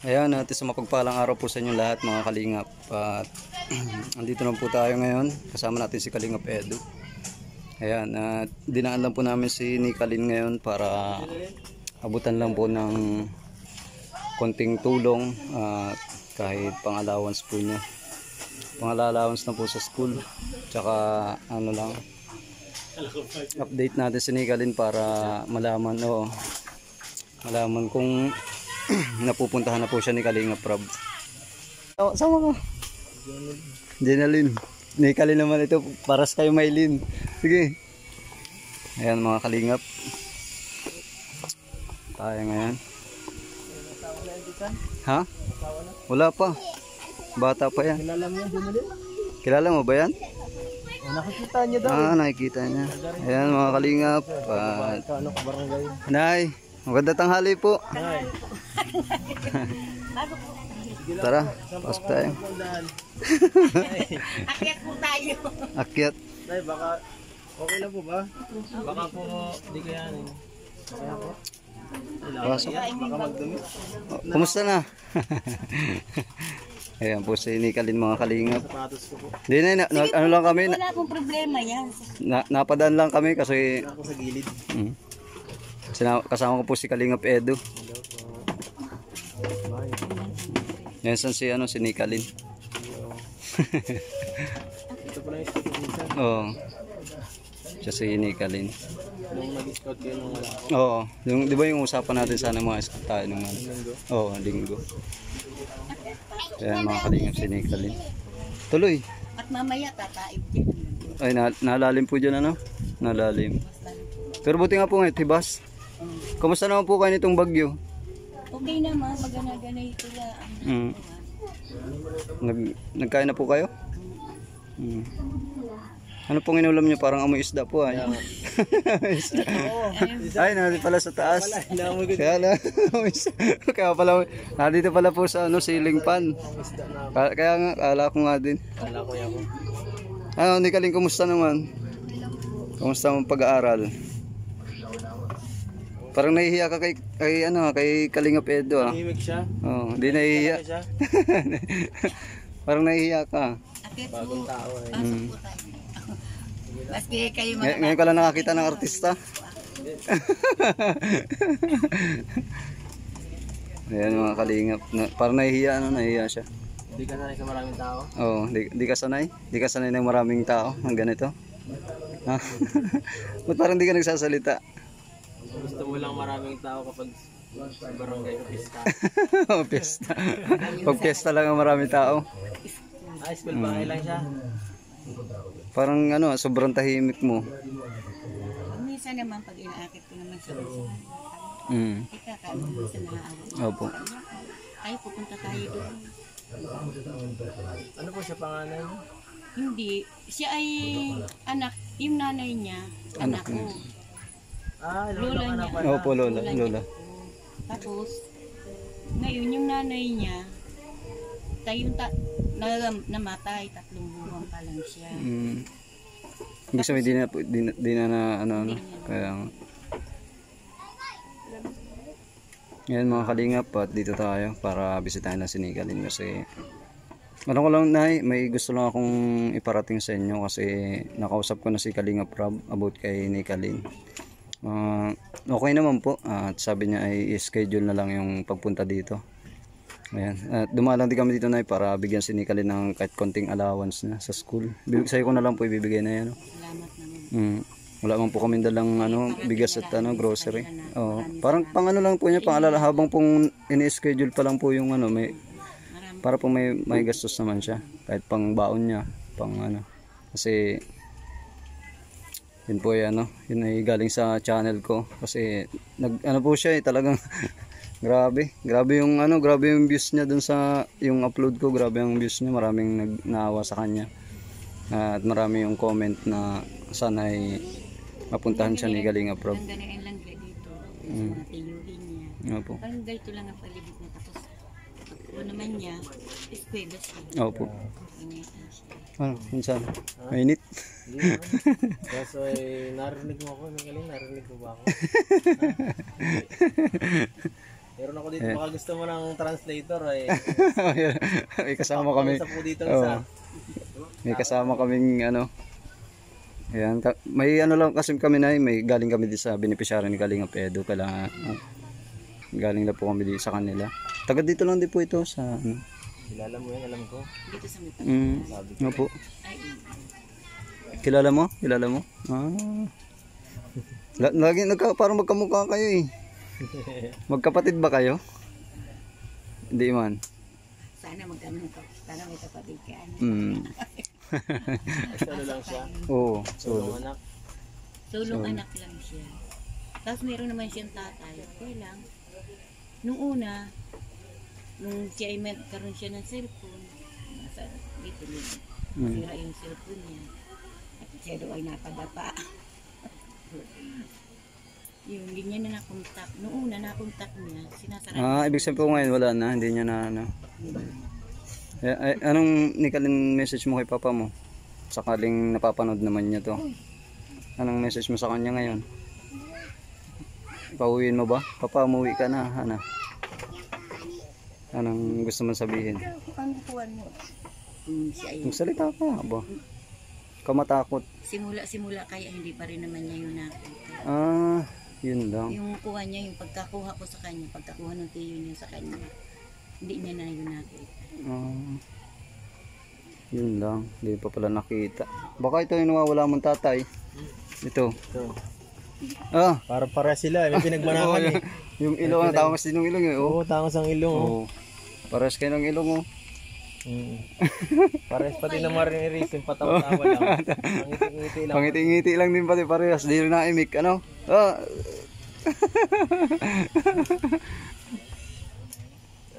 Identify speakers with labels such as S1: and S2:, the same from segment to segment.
S1: Ayan, natin sa mapagpalang araw po sa inyo lahat mga kalingap. At andito na po tayo ngayon. Kasama natin si Kalingap Edu. Ayan, at dinaan lang po namin si Nikalin ngayon para abutan lang po ng konting tulong at kahit pang-allowance po niya. Pang-allowance na po sa school. Tsaka ano lang, update natin si Nikalin para malaman malaman kung napupuntahan na po siya ni Kalingap Rob. Oh, sama ka. Jenalyn. Nikalin naman ito. Paras kayo Maylin. Sige. Ayan mga Kalingap. Tayo ngayon. Ha? Wala pa. Bata pa yan.
S2: Kilala mo yan, Jenalyn?
S1: Kilala mo ba yan?
S2: Nakikita niya daw.
S1: Nakikita niya. Ayan mga Kalingap.
S2: Ano ka barangay?
S1: Nay, maganda tanghali po.
S2: Nay.
S1: Tara, pasok tayo.
S3: Akyat po tayo.
S1: Akyat.
S2: Nay, baka okay lang po ba? Baka po di kaya ano. Kaya po.
S1: Pasok.
S2: Baka magdumi.
S1: Kumusta na? Ayan po si Nikalin mga Kalingap.
S2: Sapatos ko po.
S1: Hindi na, ano lang kami.
S3: Wala pong problema yan.
S1: Napadaan lang kami kasi
S2: Ako sa gilid.
S1: kasama ko po si Kalingap Edu. Yan san si si Nikalin.
S2: Ito pala yung scout minsan.
S1: Oo. Siya si Nikalin.
S2: Nung nag-scout kayo nung wala ako.
S1: Oo. Di ba yung usapan natin sana mga scout tayo nung ano? Oo, linggo. Ayan mga Kalingap si Nikalin. Tuloy.
S3: At mamaya tataib din.
S1: Ay, nalalim po dyan Nalalim. Pero buti nga po ngayon, tibas. Kamusta naman po kayo nitong bagyo?
S3: Okay naman, magana-ganay ito lang.
S1: Nagkain na po kayo? Ano pong inulam nyo? Parang amoy isda po ay. Ay, nandito pala sa taas. Kaya na, kaya pala, nandito pala po sa ceiling fan. Kaya nga, kala ko nga din.
S2: Kala ko yan po.
S1: Nikalin, kumusta naman? Kumusta mong pag-aaral? Parang nahihiya ka kay Kalingap Edu
S2: Himik siya.
S1: Oo, hindi nahihiya. Parang nahihiya ka.
S3: Akyat po.
S2: Bagong tao eh.
S3: Pasok po tayo. Maski kayo mga
S1: Ngayon ka lang nakakita ng artista. Ayan mga Kalingap. Parang nahihiya siya.
S2: Hindi ka sanay sa maraming tao.
S1: Oo, di ka sanay? Di ka sanay ng maraming tao ng ganito? Ha? Ba't parang di ka nagsasalita?
S2: Gusto mo lang maraming tao kapag sa barangay o pista.
S1: Pesta. Pag pesta lang ang maraming tao.
S2: School bahay lang siya.
S1: Parang sobrang tahimik mo.
S3: minsan naman pag inaakit ko naman sa ikakaano minsan nakaawa.
S1: Opo.
S3: Ay, pupunta tayo doon.
S2: Ano po siya panganay?
S3: Hindi. Siya ay anak, yung nanay niya, anak ko.
S2: Lola
S3: niya.
S1: Opo, lola.
S3: Tapos, ngayon yung nanay niya, namatay, 3 buwan pa lang siya.
S1: Ibig sabihin di na kaya nga. Ngayon mga kalingap, at dito tayo para bisitahin na si Nikalin kasi ko lang may gusto lang akong iparating sa inyo kasi nakausap ko na si Kalingap Rob about kay Nikalin. Okay naman po at sabi niya ay schedule na lang yung pagpunta dito. Ayan. At dumalang din kami dito na para bigyan si Nikalin ng kahit konting allowance na sa school. Sa'yo ko na lang po ibibigay na yan.
S3: Salamat naman.
S1: Wala man po kami dalang bigas at grocery. Parang pang lang po niya, pang alala habang pong ini-schedule pa lang po yung para po may gastos naman siya. Kahit pang baon niya, pang kasi yun po yun ay galing sa channel ko kasi po siya talagang grabe yung views niya dun sa yung upload ko, grabe yung views niya, maraming naawa sa kanya at marami yung comment na sana ay mapuntahan siya ni Kalingap Rob.
S3: Ang ganaan lang dito sa mga tiyuhin niya.
S1: Opo.
S3: Parang ganito lang ang palibig niya. Tapos, ako naman niya, eskwela siya.
S1: Opo.
S3: Initan siya.
S1: Ano, minsan? Mainit?
S2: Hindi naman. Kaso narinig mo ako. Galing, narinig mo ba ako? Meron ako dito, baka gusto mo ng translator
S1: May kasama kami.
S2: Isa po dito
S1: Oo.
S2: isa.
S1: May kasama kaming ano. Ayan, may ano lang kasi kami na may galing kami dito sa beneficiary ni Kalingap Edu. Kailangan galing na po kami dito sa kanila. Taga dito lang din po ito sa ano.
S2: Kilala mo yan, alam ko.
S3: Dito sa may
S2: Sabi ko.
S1: Ano po?
S3: Ay,
S1: Kilala mo? Kilala mo? Ah. Lagi parang magkamukha kayo eh. Magkapatid ba kayo? Hindi man.
S3: sana magkano ka. Sana may kapatid ka.
S2: Solo lang siya.
S1: Oo,
S2: Solo
S1: solo.
S2: anak.
S3: Sulong anak lang siya. Tapos meron naman siyang tatay. Okay lang. Nung una, nung siya ay magkaroon siya ng cellphone, nasa dito sira yung cellphone niya. At siya daw ay napadapa. Yung hindi niya na nakontak. Nung una nakontak niya, sinasara.
S1: Ibig sabihin po ngayon wala na, hindi niya na ano. Anong Nikalin message mo kay papa mo? Sakaling napapanood naman niya to. Anong message mo sa kanya ngayon? Pauwiin mo ba? Papa, umuwi ka na. Ano? Anong gusto mong sabihin?
S3: Ano kuwan mo? Siya ay
S1: Magsalita ka ba? Kamatakot.
S3: simula kaya hindi pa rin naman niya yun nakita.
S1: Yun lang.
S3: Yung kuha niya, yung pagkakuha ko sa kanya, pagkakuha ng tiyo niya sa kanya, hindi niya na yun nakita.
S1: Yun lang. Hindi pa pala nakita. Baka ito yung nawawala mong tatay. Ito.
S2: Para para sila, may pinagmanakan eh.
S1: Yung ilong, tangos din yung ilong eh.
S2: Oo, tangos ang ilong.
S1: Oh. Pares kayo ng ilong oh.
S2: Pares pati na mariniris, yung patawa-tawa lang. Pangiti-ngiti lang.
S1: Pangiti-ngiti lang din pati parehas. Di rin naimik. Ano?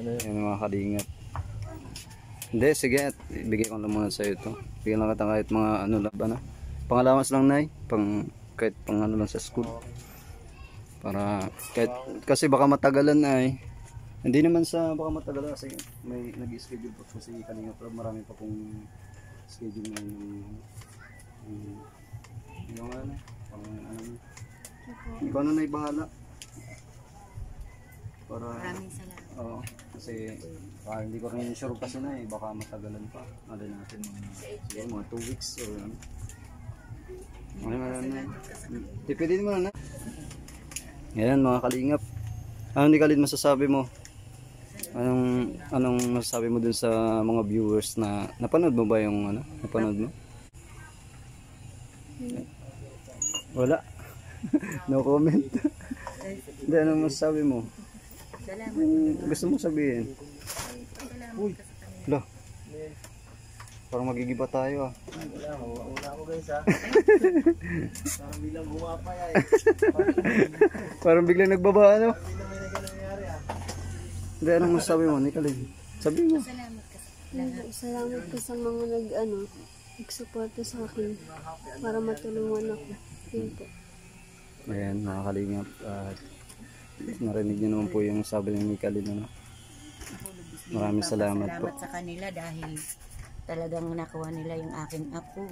S1: Yan mga kalingap. Hindi, sige. Bigay ko lang muna sa'yo ito. Bigyan lang kita kahit mga ano lang ba na. Pangalawas lang na kahit pang ano lang sa school. Para kahit, kasi baka matagalan ay. Hindi naman sa baka matagalan kasi may nag-schedule pa kasi kanina pero marami pa pong schedule na yung ano, pang ano. Ikaw na naibahala. Para
S3: Maraming salamat.
S1: oo, kasi hindi ko rin sure kasi na baka matagalan pa. Ano natin mga 2 weeks or ano. Tipidin mo na. Ayan mga kalingap. Ano Nikalin masasabi mo? Anong masasabi mo dun sa mga viewers na napanood mo ba yung ano? Napanood mo? Wala. No comment. Hindi, anong masasabi mo? Gusto mo sabihin? Uy. Hala. Parang magigiba tayo
S2: Una ako guys ha. Parang bilang bumapay ay.
S1: Parang biglang nagbaba ano?
S2: Bilang may nangyari ha.
S1: Hindi, anong masasabi mo Nikalin? Sabi mo.
S3: Salamat ka sa lahat.
S4: Salamat po sa mga nagsuporta sa akin para matulungan ako. Yun po.
S1: Ayan mga kalingap. Narinig niyo naman po yung sabi ni Nikalin ano? Maraming salamat po.
S3: Salamat sa kanila dahil talagang nakuha nila yung aking apo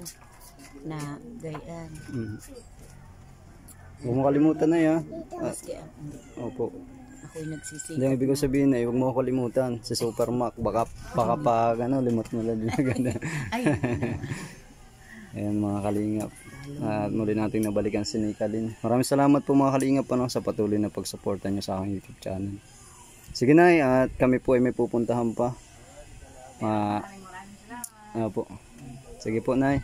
S3: na gayaan.
S1: Huwag mo kalimutan na ya.
S3: Maski
S1: Opo.
S3: ako'y nagsisisi.
S1: Hindi ang ibig ko sabihin huwag mo kalimutan si Supermac. Baka pa limot mo lang din.
S3: Ay,
S1: Ayan mga kalingap. At muli nating nabalikan si Nikalin. Maraming salamat po mga kalingap sa patuloy na pagsuporta niyo sa aking YouTube channel. Sige na at kami po ay may pupuntahan pa. Opo. Sige po Nay.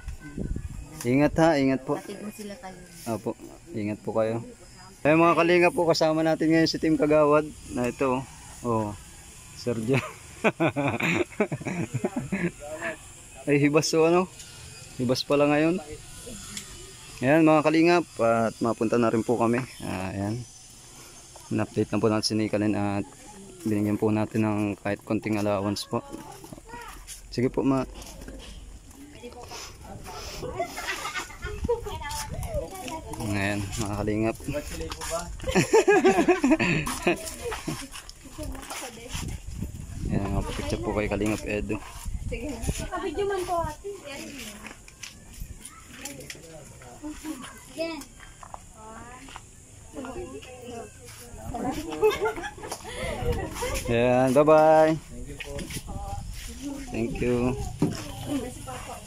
S1: Ingat ha, ingat po.
S3: patid mo sila kayo.
S1: Opo, ingat po kayo. Ay mga kalingap po, kasama natin ngayon si Team Kagawad na ito. Oh, Sergio. Ay hibas so ano? Hibas pala ngayon. Ayan mga kalingap at mapunta na rin po kami. Ayan. Na-update na po natin si Nikalin at binigyan po natin ng kahit konting allowance po. Sige po Ngayon, mga kalingap.
S2: Congratulate po ba?
S1: Ayan, mapapicture po kay Kalingap Edu.
S4: Kabidyo man po ate. Yan.
S1: Ayan, bye-bye.
S2: Thank you po.
S1: Thank you.